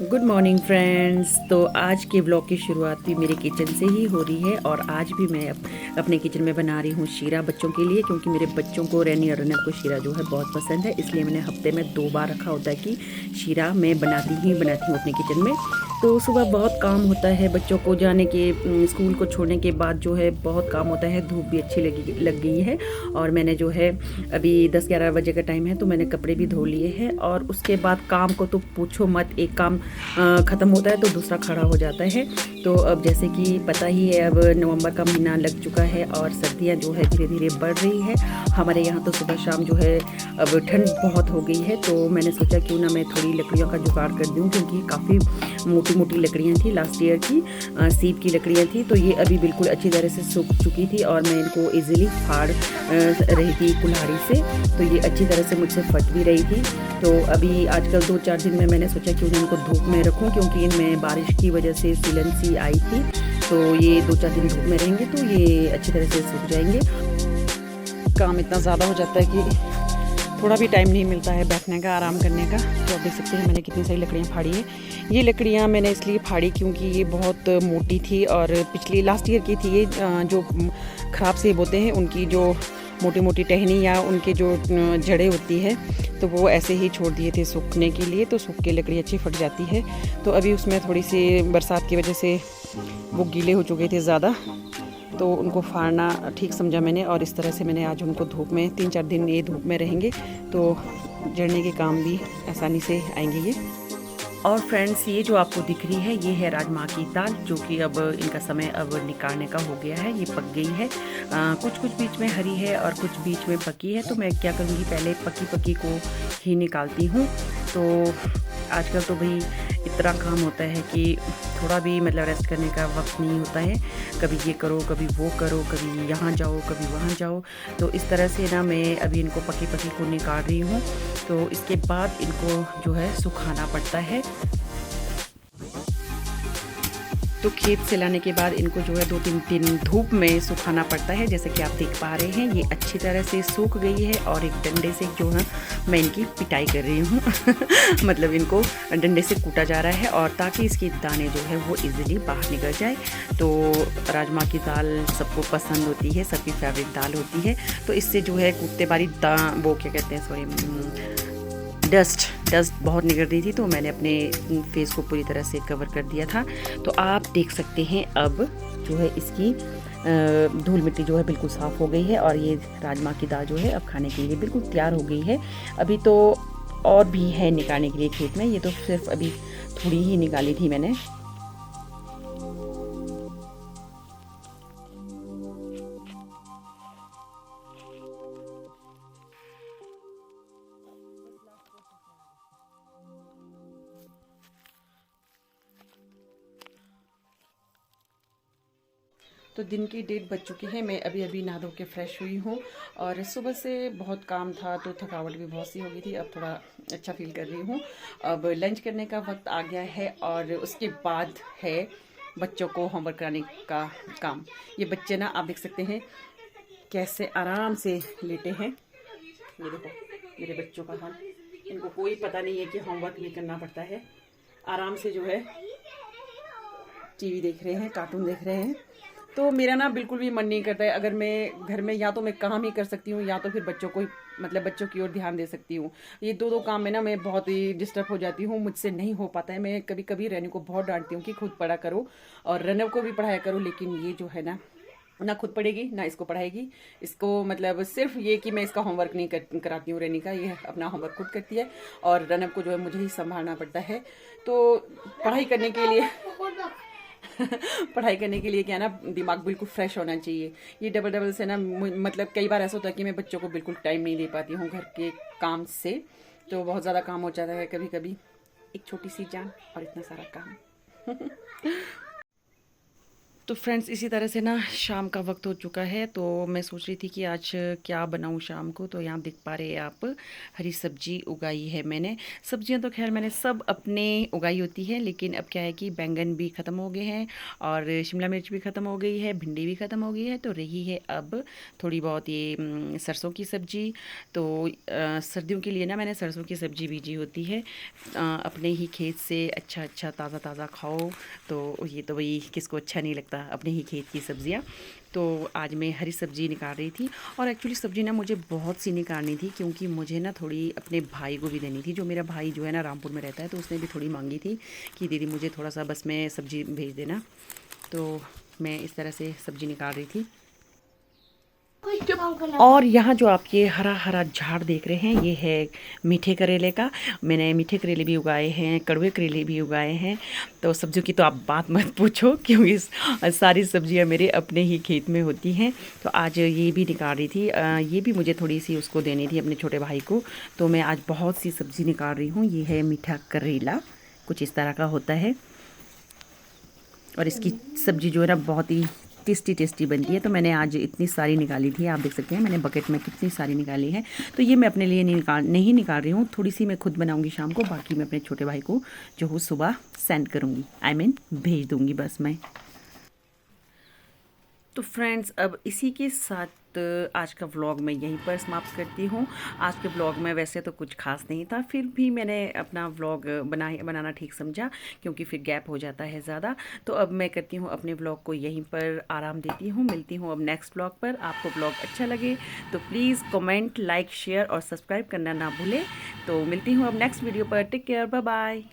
Good morning friends. तो आज के ब्लॉग की शुरुआत भी मेरे किचन से ही हो रही है और आज भी मैं अपने किचन में बना रही हूँ शीरा बच्चों के लिए, क्योंकि मेरे बच्चों को रैनी और रनब को शीरा जो है बहुत पसंद है। इसलिए मैंने हफ्ते में 2 बार रखा होता है कि शीरा मैं बनाती हूँ अपने किचन में। तो सुबह बहुत काम होता है, बच्चों को जाने के स्कूल को छोड़ने के बाद जो है बहुत काम होता है। धूप भी अच्छी लग गई है और मैंने जो है अभी 10-11 बजे का टाइम है, तो मैंने कपड़े भी धो लिए हैं। और उसके बाद काम को तो पूछो मत, एक काम ख़त्म होता है तो दूसरा खड़ा हो जाता है। तो अब जैसे कि पता ही है, अब नवंबर का महीना लग चुका है और सर्दियां जो है धीरे धीरे बढ़ रही है। हमारे यहाँ तो सुबह शाम जो है अब ठंड बहुत हो गई है। तो मैंने सोचा क्यों ना मैं थोड़ी लकड़ियों का जुगाड़ कर दूँ, क्योंकि काफ़ी मोटी मोटी लकड़ियाँ थी, लास्ट ईयर की सीप की लकड़ियाँ थी। तो ये अभी बिल्कुल अच्छी तरह से सूख चुकी थी और मैं इनको ईज़िली फाड़ रही थी कुल्हाड़ी से। तो ये अच्छी तरह से मुझसे फट भी रही थी। तो अभी आजकल 2-4 दिन में मैंने सोचा क्यों ना इनको धूप में रखूं, क्योंकि इनमें बारिश की वजह से सीलन सी आई थी। तो ये 2-4 दिन धूप में रहेंगे तो ये अच्छी तरह से सूख जाएंगे। काम इतना ज़्यादा हो जाता है कि थोड़ा भी टाइम नहीं मिलता है बैठने का, आराम करने का। तो आप देख सकते हैं मैंने कितनी सारी लकड़ियाँ फाड़ी है। ये लकड़ियाँ मैंने इसलिए फाड़ी क्योंकि ये बहुत मोटी थी और पिछली लास्ट ईयर की थी। ये जो ख़राब सेब होते हैं उनकी जो मोटी मोटी टहनी या उनके जो जड़ें होती है, तो वो ऐसे ही छोड़ दिए थे सूखने के लिए। तो सूख के लकड़ी अच्छी फट जाती है। तो अभी उसमें थोड़ी सी बरसात की वजह से वो गीले हो चुके थे ज़्यादा, तो उनको फाड़ना ठीक समझा मैंने। और इस तरह से मैंने आज उनको धूप में 3-4 दिन ये धूप में रहेंगे तो जड़ने के काम भी आसानी से आएंगे ये। और फ्रेंड्स, ये जो आपको दिख रही है ये है राजमा की दाल, जो कि अब इनका समय अब निकालने का हो गया है। ये पक गई है, कुछ कुछ बीच में हरी है और कुछ बीच में पकी है। तो मैं क्या करूँगी, पहले पकी पकी को ही निकालती हूँ। तो आजकल तो भाई इतना काम होता है कि थोड़ा भी मतलब रेस्ट करने का वक्त नहीं होता है। कभी ये करो, कभी वो करो, कभी यहाँ जाओ, कभी वहाँ जाओ। तो इस तरह से ना मैं अभी इनको पकी पकी को निकाल रही हूँ। तो इसके बाद इनको जो है सुखाना पड़ता है। तो खेत से लाने के बाद इनको जो है 2-3 दिन धूप में सुखाना पड़ता है। जैसे कि आप देख पा रहे हैं ये अच्छी तरह से सूख गई है और एक डंडे से जो है मैं इनकी पिटाई कर रही हूँ मतलब इनको डंडे से कूटा जा रहा है, और ताकि इसके दाने जो है वो इजीली बाहर निकल जाए। तो राजमा की दाल सबको पसंद होती है, सबकी फेवरेट दाल होती है। तो इससे जो है कूटते बारी वो क्या कहते हैं, सॉरी, डस्ट बहुत निकल रही थी। तो मैंने अपने फेस को पूरी तरह से कवर कर दिया था। तो आप देख सकते हैं अब जो है इसकी धूल मिट्टी जो है बिल्कुल साफ़ हो गई है और ये राजमा की दाल जो है अब खाने के लिए बिल्कुल तैयार हो गई है। अभी तो और भी है निकालने के लिए खेत में, ये तो सिर्फ अभी थोड़ी ही निकाली थी मैंने। तो दिन की 1:30 बज चुके हैं, मैं अभी अभी नहा धो के फ्रेश हुई हूँ। और सुबह से बहुत काम था तो थकावट भी बहुत सी हो गई थी। अब थोड़ा अच्छा फील कर रही हूँ। अब लंच करने का वक्त आ गया है और उसके बाद है बच्चों को होमवर्क कराने का काम। ये बच्चे ना आप देख सकते हैं कैसे आराम से लेटे हैं। ये देखो मेरे बच्चों का हाल, इनको कोई पता नहीं है कि होमवर्क भी करना पड़ता है। आराम से जो है टीवी देख रहे हैं, कार्टून देख रहे हैं। तो मेरा ना बिल्कुल भी मन नहीं करता है। अगर मैं घर में या तो मैं काम ही कर सकती हूँ या तो फिर बच्चों को मतलब बच्चों की ओर ध्यान दे सकती हूँ। ये दो काम में ना मैं बहुत ही डिस्टर्ब हो जाती हूँ, मुझसे नहीं हो पाता है। मैं कभी कभी रैनी को बहुत डांटती हूँ कि खुद पढ़ा करो और रनब को भी पढ़ाया करो, लेकिन ये जो है ना खुद पढ़ेगी ना इसको पढ़ाएगी। इसको मतलब सिर्फ ये कि मैं इसका होमवर्क नहीं कराती हूँ रैनी का, ये अपना होमवर्क खुद करती है और रनब को जो है मुझे ही संभालना पड़ता है। तो पढ़ाई करने के लिए पढ़ाई करने के लिए क्या ना दिमाग बिल्कुल फ्रेश होना चाहिए। ये डबल डबल से ना मतलब कई बार ऐसा होता है कि मैं बच्चों को बिल्कुल टाइम नहीं दे पाती हूँ घर के काम से। तो बहुत ज़्यादा काम हो जाता है कभी कभी, एक छोटी सी जान और इतना सारा काम तो फ्रेंड्स इसी तरह से ना शाम का वक्त हो चुका है, तो मैं सोच रही थी कि आज क्या बनाऊं शाम को। तो यहाँ देख पा रहे हैं आप, हरी सब्जी उगाई है मैंने। सब्जियां तो खैर मैंने सब अपने उगाई होती है, लेकिन अब क्या है कि बैंगन भी ख़त्म हो गए हैं और शिमला मिर्च भी ख़त्म हो गई है, भिंडी भी ख़त्म हो गई है। तो रही है अब थोड़ी बहुत ये सरसों की सब्ज़ी। तो सर्दियों के लिए ना मैंने सरसों की सब्ज़ी बीजी होती है अपने ही खेत से। अच्छा अच्छा ताज़ा ताज़ा खाओ, तो ये तो भाई किसको अच्छा नहीं लगता अपने ही खेत की सब्ज़ियाँ। तो आज मैं हरी सब्ज़ी निकाल रही थी, और एक्चुअली सब्ज़ी ना मुझे बहुत सी निकालनी थी, क्योंकि मुझे ना थोड़ी अपने भाई को भी देनी थी। जो मेरा भाई जो है ना रामपुर में रहता है, तो उसने भी थोड़ी मांगी थी कि दीदी मुझे थोड़ा सा बस में सब्ज़ी भेज देना। तो मैं इस तरह से सब्ज़ी निकाल रही थी। और यहाँ जो आप ये हरा हरा झाड़ देख रहे हैं, ये है मीठे करेले का। मैंने मीठे करेले भी उगाए हैं, कड़वे करेले भी उगाए हैं। तो सब्जियों की तो आप बात मत पूछो, क्योंकि सारी सब्जियाँ मेरे अपने ही खेत में होती हैं। तो आज ये भी निकाल रही थी, ये भी मुझे थोड़ी सी उसको देनी थी अपने छोटे भाई को। तो मैं आज बहुत सी सब्ज़ी निकाल रही हूँ। ये है मीठा करेला, कुछ इस तरह का होता है, और इसकी सब्ज़ी जो है ना बहुत ही टेस्टी टेस्टी बनती है। तो मैंने आज इतनी सारी निकाली थी, आप देख सकते हैं मैंने बकेट में कितनी सारी निकाली है। तो ये मैं अपने लिए नहीं निकाल रही हूँ, थोड़ी सी मैं खुद बनाऊँगी शाम को, बाकी मैं अपने छोटे भाई को जो हूँ सुबह सेंड करूँगी, भेज दूँगी बस मैं। तो फ्रेंड्स अब इसी के साथ आज का व्लॉग मैं यहीं पर समाप्त करती हूँ। आज के व्लॉग में वैसे तो कुछ खास नहीं था, फिर भी मैंने अपना व्लॉग बनाना ठीक समझा, क्योंकि फिर गैप हो जाता है ज़्यादा। तो अब मैं करती हूँ अपने व्लॉग को यहीं पर आराम देती हूँ। मिलती हूँ अब नेक्स्ट व्लॉग पर। आपको व्लॉग अच्छा लगे तो प्लीज़ कमेंट, लाइक, शेयर और सब्सक्राइब करना ना भूलें। तो मिलती हूँ अब नेक्स्ट वीडियो पर। Take care, bye bye.